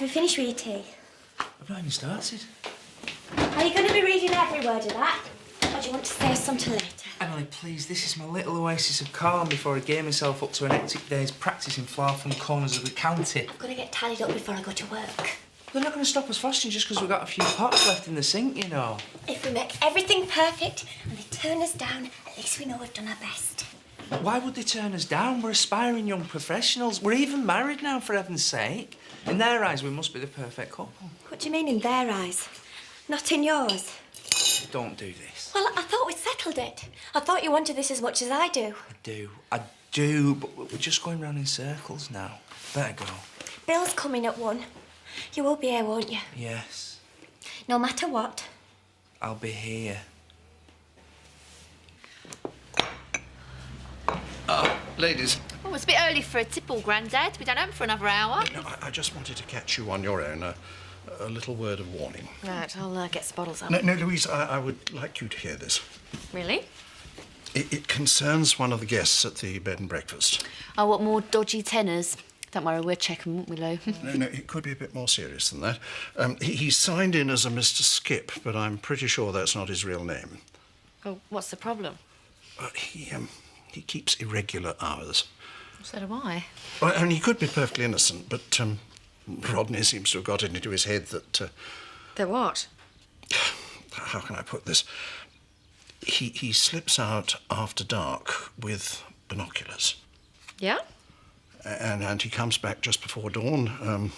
Have you finished with your tea? I've not even started. Are you going to be reading every word of that? Or do you want to say something later? Emily, please, this is my little oasis of calm before I gear myself up to an hectic day's practice in far-flung corners of the county. I've got to get tidied up before I go to work. They're not going to stop us fasting just because we've got a few pots left in the sink, you know. If we make everything perfect and they turn us down, at least we know we've done our best. Why would they turn us down? We're aspiring young professionals. We're even married now, for heaven's sake. In their eyes, we must be the perfect couple. What do you mean in their eyes? Not in yours? Don't do this. Well, I thought we'd settled it. I thought you wanted this as much as I do. I do, but we're just going round in circles now. Better go. Bill's coming at 1. You will be here, won't you? Yes. No matter what. I'll be here. Ladies. Oh, it's a bit early for a tipple, Grandad. We don't open for another hour. No, I just wanted to catch you on your own. A little word of warning. Right, I'll get some bottles up. No, Louise, I would like you to hear this. Really? It concerns one of the guests at the bed and breakfast. Oh, what, more dodgy tenors? Don't worry, we'll check them, won't we, Lou? No, it could be a bit more serious than that. He's signed in as a Mr. Skip, but I'm pretty sure that's not his real name. Oh, what's the problem? He keeps irregular hours. So do I. Well, and he could be perfectly innocent, but Rodney seems to have got it into his head that... That what? How can I put this? He slips out after dark with binoculars. Yeah? And he comes back just before dawn,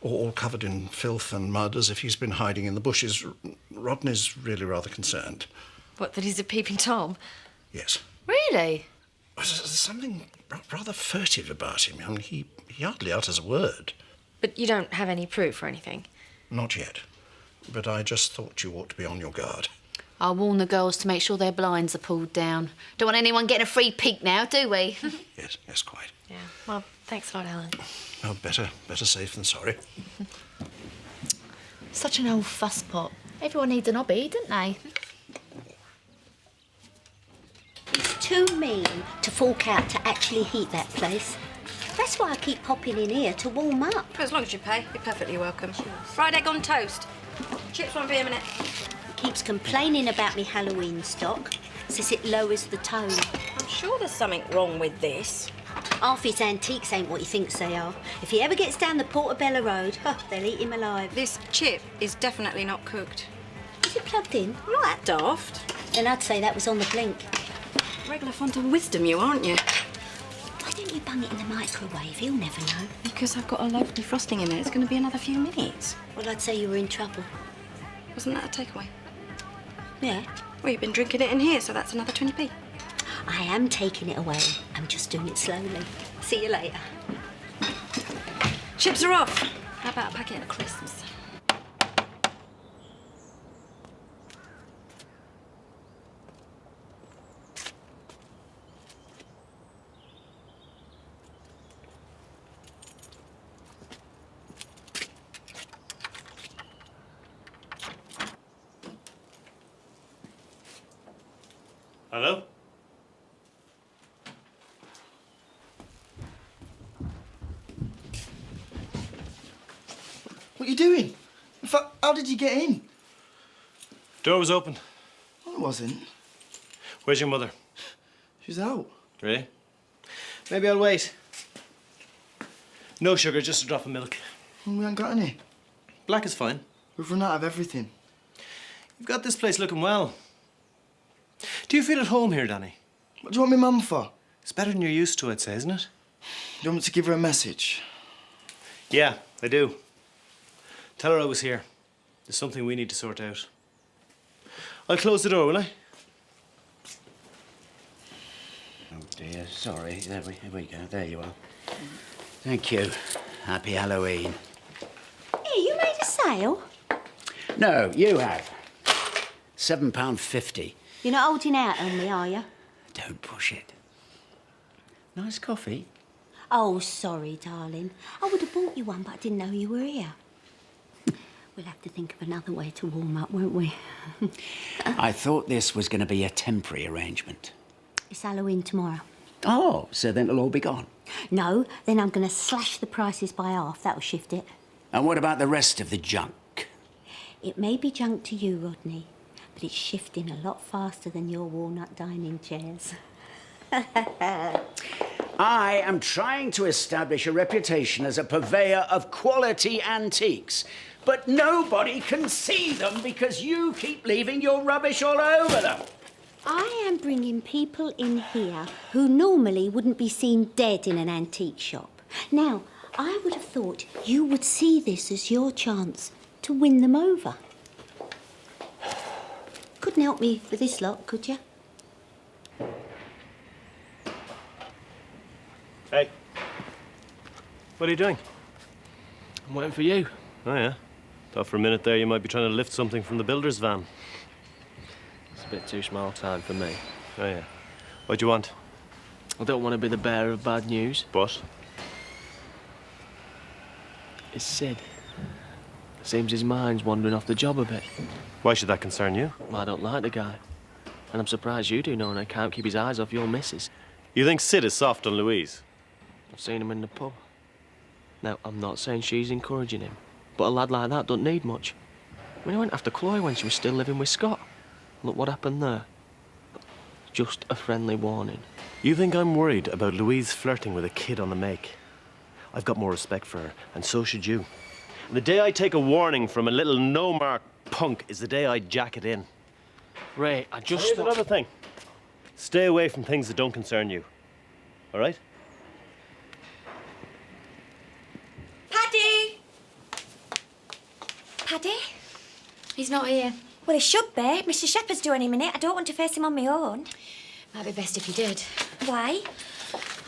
all covered in filth and mud, as if he's been hiding in the bushes. Rodney's really rather concerned. What, that he's a peeping Tom? Yes. Really? There's something rather furtive about him. I mean, he hardly utters a word. But you don't have any proof or anything? Not yet. But I just thought you ought to be on your guard. I'll warn the girls to make sure their blinds are pulled down. Don't want anyone getting a free peek now, do we? Yes, quite. Yeah. Well, thanks a lot, Helen. Well, better safe than sorry. Such an old fusspot. Everyone needs an hobby, don't they? It's too mean to fork out to actually heat that place. That's why I keep popping in here to warm up. As long as you pay, you're perfectly welcome. Fried egg on toast. Chips won't be a minute. He keeps complaining about me Halloween stock. Says it lowers the tone. I'm sure there's something wrong with this. Half his antiques ain't what he thinks they are. If he ever gets down the Portobello Road, they'll eat him alive. This chip is definitely not cooked. Is it plugged in? Not that daft. Then I'd say that was on the blink. Regular font of wisdom, you aren't you? Why don't you bung it in the microwave? He'll never know. Because I've got a loaf of defrosting in there. It's going to be another few minutes. Well, I'd say you were in trouble. Wasn't that a takeaway? Yeah. Well, you've been drinking it in here, so that's another 20p. I am taking it away. I'm just doing it slowly. See you later. Chips are off. How about a packet of crisps? Hello? What are you doing? In fact, how did you get in? Door was open. Well, it wasn't. Where's your mother? She's out. Really? Maybe I'll wait. No sugar, just a drop of milk. Well, we ain't got any. Black is fine. We've run out of everything. You've got this place looking well. Do you feel at home here, Danny? What do you want my mum for? It's better than you're used to, I'd say, isn't it? Do you want me to give her a message? Yeah, I do. Tell her I was here. There's something we need to sort out. I'll close the door, will I? Oh dear, sorry. Here we go. There you are. Thank you. Happy Halloween. Here, you made a sale? No, you have. £7.50. You're not holding out on me, are you? Don't push it. Nice coffee. Oh, sorry, darling. I would have bought you one, but I didn't know you were here. We'll have to think of another way to warm up, won't we? I thought this was going to be a temporary arrangement. It's Halloween tomorrow. Oh, so then it'll all be gone? No, then I'm going to slash the prices by half. That'll shift it. And what about the rest of the junk? It may be junk to you, Rodney, but it's shifting a lot faster than your walnut dining chairs. I am trying to establish a reputation as a purveyor of quality antiques, but nobody can see them because you keep leaving your rubbish all over them. I am bringing people in here who normally wouldn't be seen dead in an antique shop. Now, I would have thought you would see this as your chance to win them over. Couldn't help me with this lot, could you? Hey. What are you doing? I'm waiting for you. Oh, yeah. Thought for a minute there you might be trying to lift something from the builder's van. It's a bit too small time for me. Oh, yeah. What do you want? I don't want to be the bearer of bad news. But? It's Sid. Seems his mind's wandering off the job a bit. Why should that concern you? I don't like the guy. And I'm surprised you do, knowing I can't keep his eyes off your missus. You think Sid is soft on Louise? I've seen him in the pub. Now, I'm not saying she's encouraging him, but a lad like that doesn't need much. I mean, he went after Chloe when she was still living with Scott. Look what happened there. Just a friendly warning. You think I'm worried about Louise flirting with a kid on the make? I've got more respect for her, and so should you. And the day I take a warning from a little no-mark punk is the day I jack it in. Ray, I just Here's another thing. Stay away from things that don't concern you. All right? Paddy! Paddy? He's not here. Well, he should be. Mr. Shepherd's due any minute. I don't want to face him on my own. Might be best if you did. Why?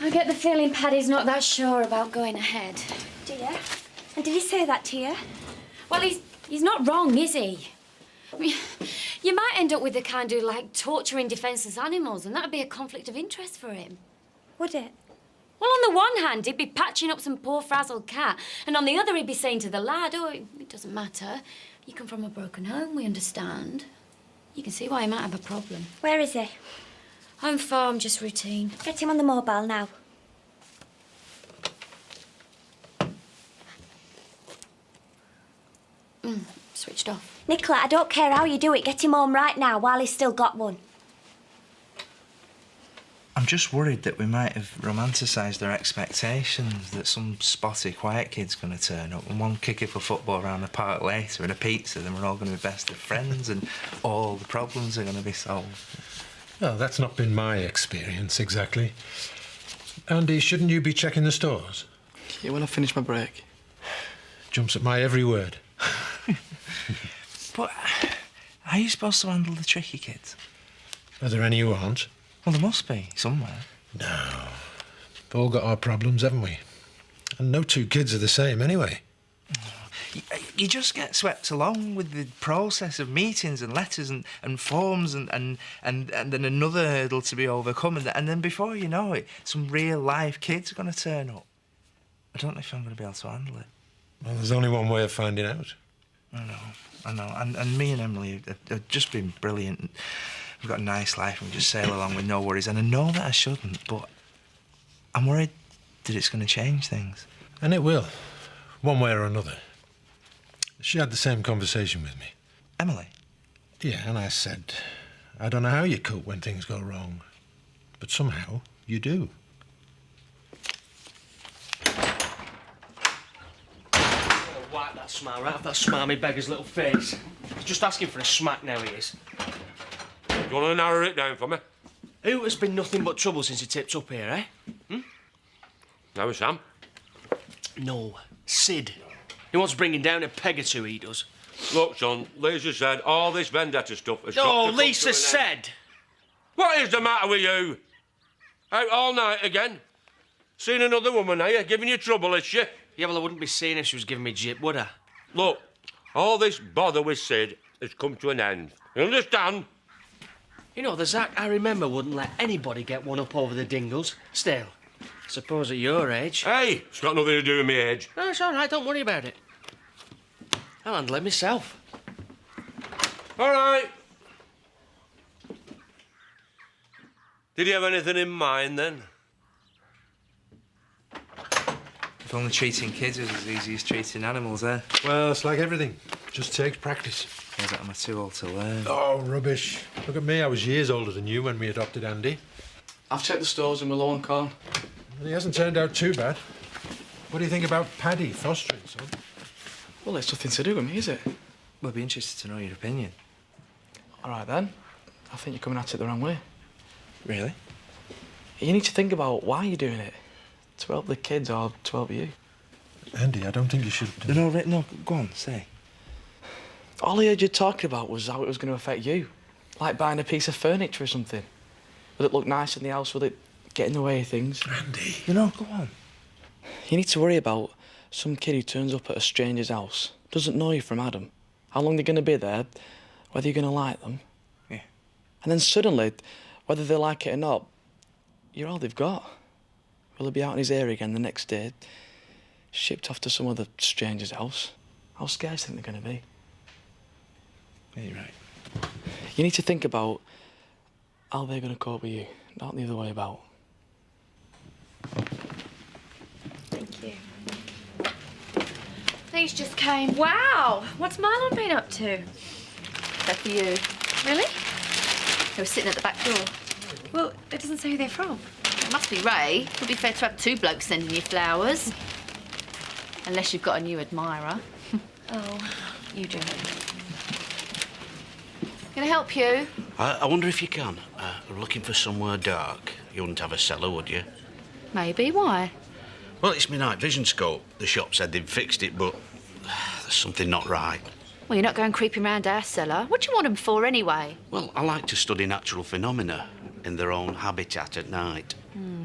I get the feeling Paddy's not that sure about going ahead. Do you? And did he say that to you? Well, he's not wrong, is he? I mean, you might end up with the kind who like torturing defenceless animals, and that'd be a conflict of interest for him. Would it? Well, on the one hand, he'd be patching up some poor frazzled cat, and on the other, he'd be saying to the lad, "Oh, it doesn't matter. You come from a broken home, we understand." You can see why he might have a problem. Where is he? Home farm, just routine. Get him on the mobile now. Switched off. Nicola, I don't care how you do it. Get him home right now while he's still got one. I'm just worried that we might have romanticised our expectations, that some spotty, quiet kid's going to turn up and one kick it for football around the park later and a pizza, then we're all going to be best of friends and all the problems are going to be solved. Well, that's not been my experience, exactly. Andy, shouldn't you be checking the stores? Yeah, when I finish my break. Jumps at my every word. But how are you supposed to handle the tricky kids? Are there any who aren't? Well, there must be, somewhere. No. We've all got our problems, haven't we? And no two kids are the same, anyway. You just get swept along with the process of meetings and letters and forms and then another hurdle to be overcome. And then before you know it, some real-life kids are going to turn up. I don't know if I'm going to be able to handle it. Well, there's only one way of finding out. I know. And me and Emily have just been brilliant. We've got a nice life and we just sail along with no worries. And I know that I shouldn't, but I'm worried that it's going to change things. And it will, one way or another. She had the same conversation with me. Emily? Yeah, and I said, I don't know how you cope when things go wrong, but somehow you do. Wipe that smile right off that smarmy beggar's little face. He's just asking for a smack now, he is. You want to narrow it down for me? Who has been nothing but trouble since he tipped up here, eh? Now it's Sam. No, Sid. He wants bringing down a peg or two, he does. Look, son, Lisa said all this vendetta stuff has got No, to come Lisa to an said. end. What is the matter with you? Out all night again? Seen another woman, are you? Giving you trouble, is she? Yeah, well, I wouldn't be seeing if she was giving me jip, would I? Look, all this bother with Sid has come to an end. You understand? You know, the Zach I remember wouldn't let anybody get one up over the dingles. Still, I suppose at your age... Hey, it's got nothing to do with my age. No, it's all right, don't worry about it. I'll handle it myself. All right. Did you have anything in mind, then? If only treating kids was as easy as treating animals, eh? Well, it's like everything. Just takes practice. Yeah, but am I too old to learn? Oh, rubbish. Look at me. I was years older than you when we adopted Andy. I've checked the stores and we're low on corn. And he hasn't turned out too bad. What do you think about Paddy fostering, son? Well, it's nothing to do with me, is it? Well, I'd be interested to know your opinion. All right, then. I think you're coming at it the wrong way. Really? You need to think about why you're doing it. To help the kids or to help you. Andy, I don't think you should... No, go on, say. All I heard you talking about was how it was going to affect you. Like buying a piece of furniture or something. Would it look nice in the house? Would it get in the way of things? Andy. Go on. You need to worry about some kid who turns up at a stranger's house, doesn't know you from Adam, how long they're going to be there, whether you're going to like them. Yeah. And then suddenly, whether they like it or not, you're all they've got. Will he be out in his ear again the next day, shipped off to some other stranger's house? How scared do you think they're going to be? Yeah, you're right. You need to think about how they're going to cope with you, not the other way about. Thank you. These just came. Wow! What's Marlon been up to? They're for you. Really? They were sitting at the back door. Well, it doesn't say who they're from. It must be Ray. Would be fair to have two blokes sending you flowers. Unless you've got a new admirer. Oh, you do. Can I help you? I wonder if you can. We're looking for somewhere dark. You wouldn't have a cellar, would you? Maybe. Why? Well, it's my night vision scope. The shop said they'd fixed it, but there's something not right. Well, you're not going creeping round our cellar. What do you want them for, anyway? Well, I like to study natural phenomena in their own habitat at night.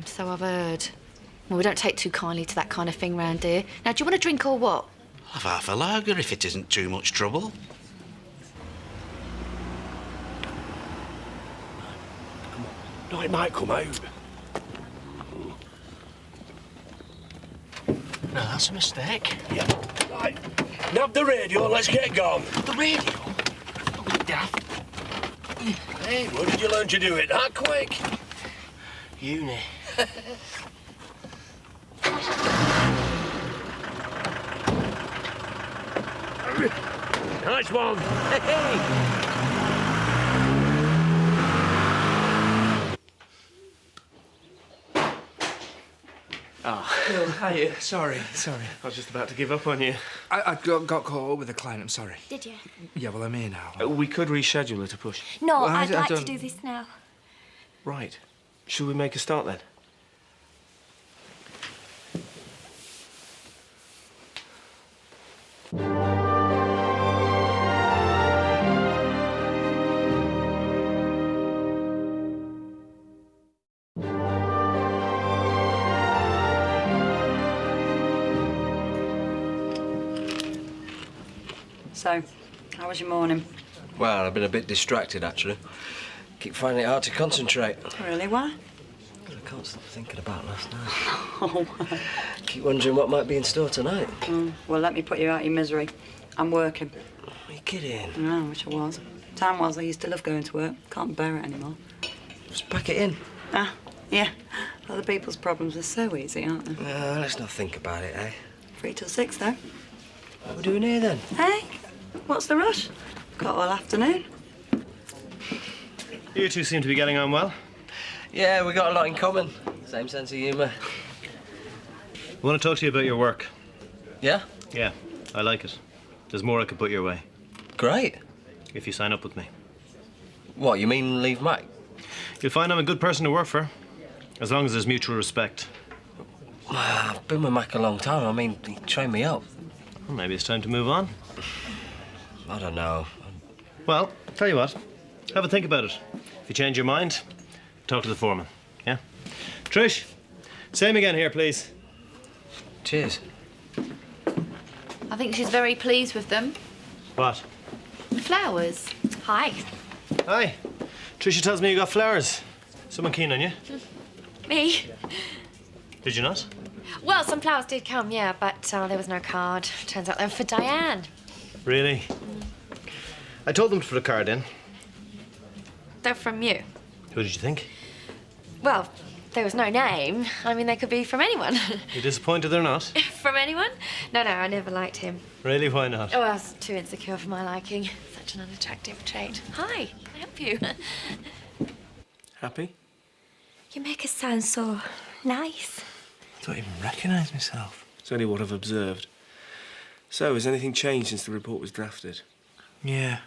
So I've heard. Well, we don't take too kindly to that kind of thing round here. Now, do you want a drink or what? Have half a lager if it isn't too much trouble. No, it might come out. No, that's a mistake. Yeah. Right. Nab the radio and let's get gone. The radio? Don't be daft. Hey, where did you learn to do it that quick? Uni. Nice one. Hey. Oh, hiya. Sorry. I was just about to give up on you. I got caught up with a client, I'm sorry. Did you? Yeah, well, I'm here now. We could reschedule it, a push. No, Well, I'd I like to don't- do this now. Right. Shall we make a start then? So, how was your morning? Well, I've been a bit distracted, actually. Keep finding it hard to concentrate. Really, why? I can't stop thinking about last night. Oh, Keep wondering what might be in store tonight. well, let me put you out of your misery. I'm working. Are you kidding? No, I wish I was. Time was I used to love going to work. Can't bear it anymore. Just pack it in. Ah, yeah. Other people's problems are so easy, aren't they? Let's not think about it, eh? 3 till 6, though. What are we doing here, then? Hey, what's the rush? Got all afternoon. You two seem to be getting on well. Yeah, we got a lot in common. Same sense of humour. I want to talk to you about your work. Yeah? Yeah, I like it. There's more I could put your way. Great. If you sign up with me. What, you mean leave Mac? You'll find I'm a good person to work for. As long as there's mutual respect. I've been with Mac a long time. I mean, he trained me up. Well, maybe it's time to move on. I don't know. Well, tell you what. Have a think about it. If you change your mind, talk to the foreman. Yeah? Trish, same again here, please. Cheers. I think she's very pleased with them. What? The flowers. Hi. Hi. Tricia tells me you got flowers. Someone keen on you? Me? Did you not? Well, some flowers did come, yeah, but there was no card. Turns out they were for Diane. Really? I told them to put a card in. They're from you. Who did you think? Well, there was no name. I mean, they could be from anyone. You disappointed they're not? From anyone? No, I never liked him. Really? Why not? Oh, I was too insecure for my liking. Such an unattractive trait. Hi, can I help you? Happy? You make us sound so nice. I don't even recognise myself. It's only what I've observed. So, has anything changed since the report was drafted? Yeah.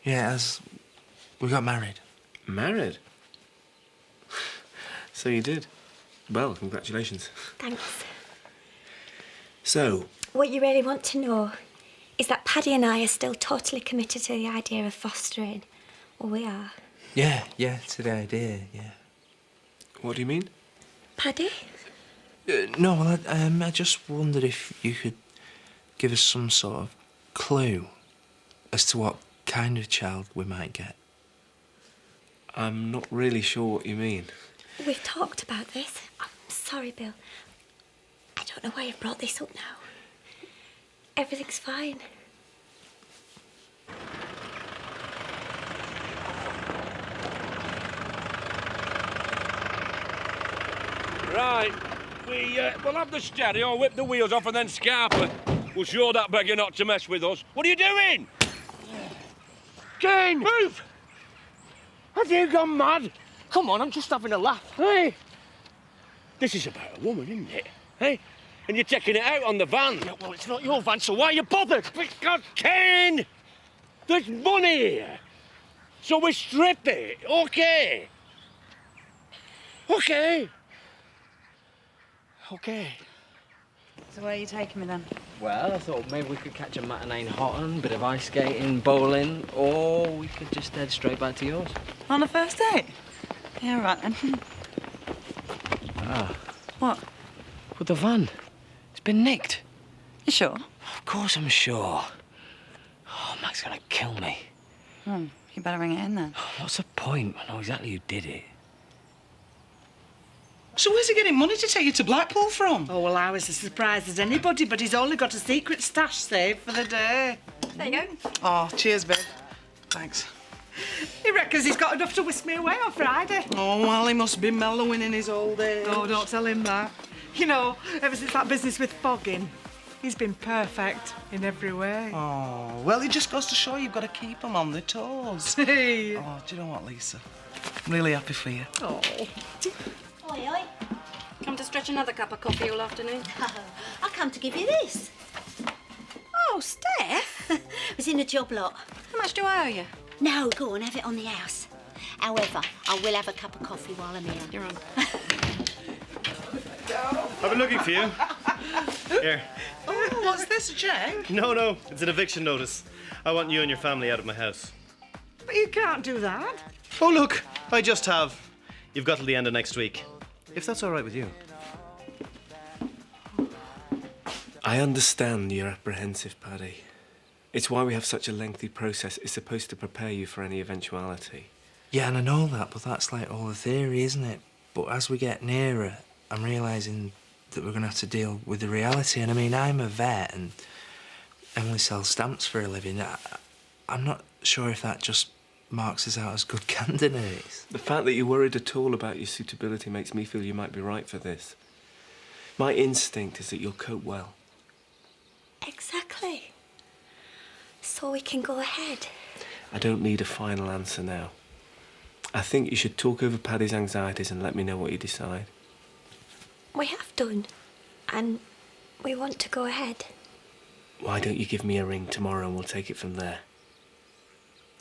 Yeah, as we got married. Married? So you did. Well, congratulations. Thanks. So, What you really want to know is that Paddy and I are still totally committed to the idea of fostering. Well, we are. Yeah, to the idea, yeah. what do you mean? Paddy? No, well, I just wondered if you could give us some sort of clue as to what kind of child we might get. I'm not really sure what you mean. We've talked about this. I'm sorry, Bill. I don't know why you've brought this up now. Everything's fine. Right. We'll have the stereo, whip the wheels off and then scarper. We'll show that beggar not to mess with us. What are you doing? Jane! Move! Have you gone mad? Come on, I'm just having a laugh. Hey! This is about a woman, isn't it? Hey? And you're taking it out on the van. Yeah, well, it's not your van, so why are you bothered? Because, Ken, there's money here. So we strip it, OK? OK? OK. So where are you taking me then? Well, I thought maybe we could catch a matinee in Houghton, bit of ice skating, bowling, or we could just head straight back to yours. On the first date? Yeah, right then. Ah. What? With the van. It's been nicked. You sure? Of course I'm sure. Oh, Mac's gonna kill me. You better ring it in then. What's the point? I know exactly who did it. So where's he getting money to take you to Blackpool from? Oh, well, I was as surprised as anybody, but he's only got a secret stash saved for the day. There you go. Oh, cheers, babe. Thanks. He reckons he's got enough to whisk me away on Friday. Oh, well, he must be mellowing in his old age. Oh, don't tell him that. You know, ever since that business with fogging, he's been perfect in every way. Oh, well, it just goes to show you've got to keep him on their toes. Hey. Oh, do you know what, Lisa? I'm really happy for you. Oh. Oi, oi. Come to stretch another cup of coffee all afternoon? I come to give you this. Oh, Steph? It was in a job lot. How much do I owe you? No, go on, have it on the house. However, I will have a cup of coffee while I'm here. You're on. I've been looking for you. Here. Oh, what's this, a cheque? No, it's an eviction notice. I want you and your family out of my house. But you can't do that. Oh, look, I just have. You've got till the end of next week. If that's all right with you. I understand you're apprehensive, Paddy. It's why we have such a lengthy process. It's supposed to prepare you for any eventuality. Yeah, and I know that, but that's like all the theory, isn't it? But as we get nearer, I'm realising that we're going to have to deal with the reality. And I mean, I'm a vet and Emily sells stamps for a living. I'm not sure if that just marks us out as good candidates. The fact that you're worried at all about your suitability makes me feel you might be right for this. My instinct is that you'll cope well. Exactly. So we can go ahead. I don't need a final answer now. I think you should talk over Paddy's anxieties and let me know what you decide. We have done. And we want to go ahead. Why don't you give me a ring tomorrow and we'll take it from there?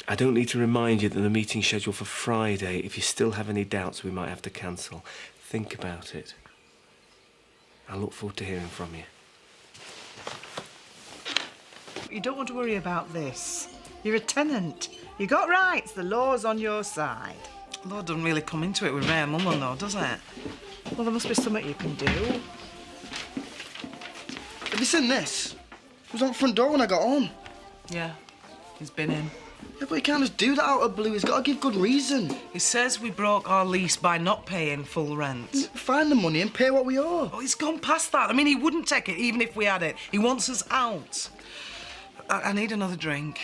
I don't need to remind you that the meeting's scheduled for Friday. If you still have any doubts, we might have to cancel. Think about it. I look forward to hearing from you. You don't want to worry about this. You're a tenant. You got rights. The law's on your side. Law doesn't really come into it with rare mum though, does it? Well, there must be something you can do. Have you seen this? It was on the front door when I got home. Yeah, he's been in. Yeah, but he can't just do that out of blue. He's got to give good reason. He says we broke our lease by not paying full rent. Find the money and pay what we owe. Oh, he's gone past that. I mean, he wouldn't take it even if we had it. He wants us out. I need another drink.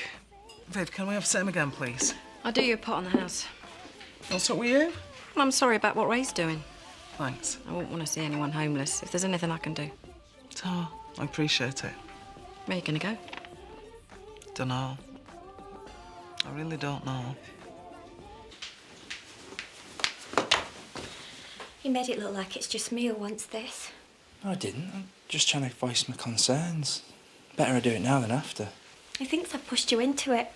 Viv, can we have same again, please? I'll do you a pot on the house. What's up with you? I'm sorry about what Ray's doing. Thanks. I won't want to see anyone homeless if there's anything I can do. Oh, I appreciate it. Where are you going to go? Dunno. I really don't know. You made it look like it's just me who wants this. No, I didn't. I'm just trying to voice my concerns. Better I do it now than after. He thinks I've pushed you into it.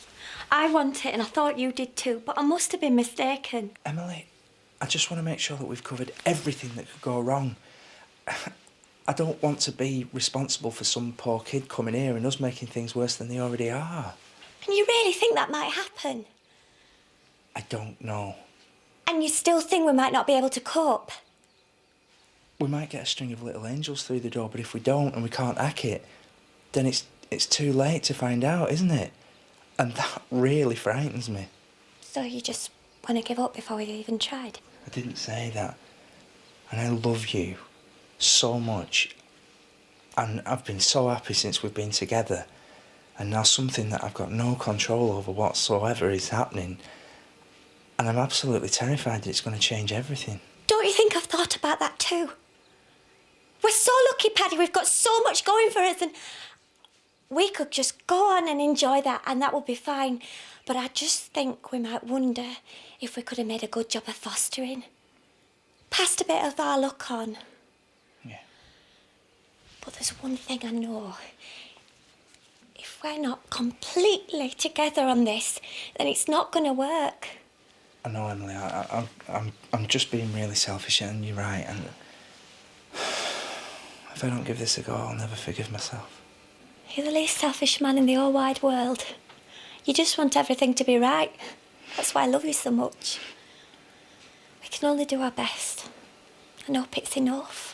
I want it and I thought you did too, but I must have been mistaken. Emily, I just want to make sure that we've covered everything that could go wrong. I don't want to be responsible for some poor kid coming here and us making things worse than they already are. And you really think that might happen? I don't know. And you still think we might not be able to cope? We might get a string of little angels through the door, but if we don't and we can't hack it, then it's too late to find out, isn't it? And that really frightens me. So you just want to give up before we've even tried? I didn't say that. And I love you so much. And I've been so happy since we've been together. And now something that I've got no control over whatsoever is happening. And I'm absolutely terrified that it's going to change everything. Don't you think I've thought about that too? We're so lucky, Paddy. We've got so much going for us and we could just go on and enjoy that and that would be fine. But I just think we might wonder if we could have made a good job of fostering. Passed a bit of our luck on. Yeah. But there's one thing I know. If we're not completely together on this, then it's not going to work. I know, Emily. I'm just being really selfish, and you're right. And if I don't give this a go, I'll never forgive myself. You're the least selfish man in the whole wide world. You just want everything to be right. That's why I love you so much. We can only do our best and hope it's enough.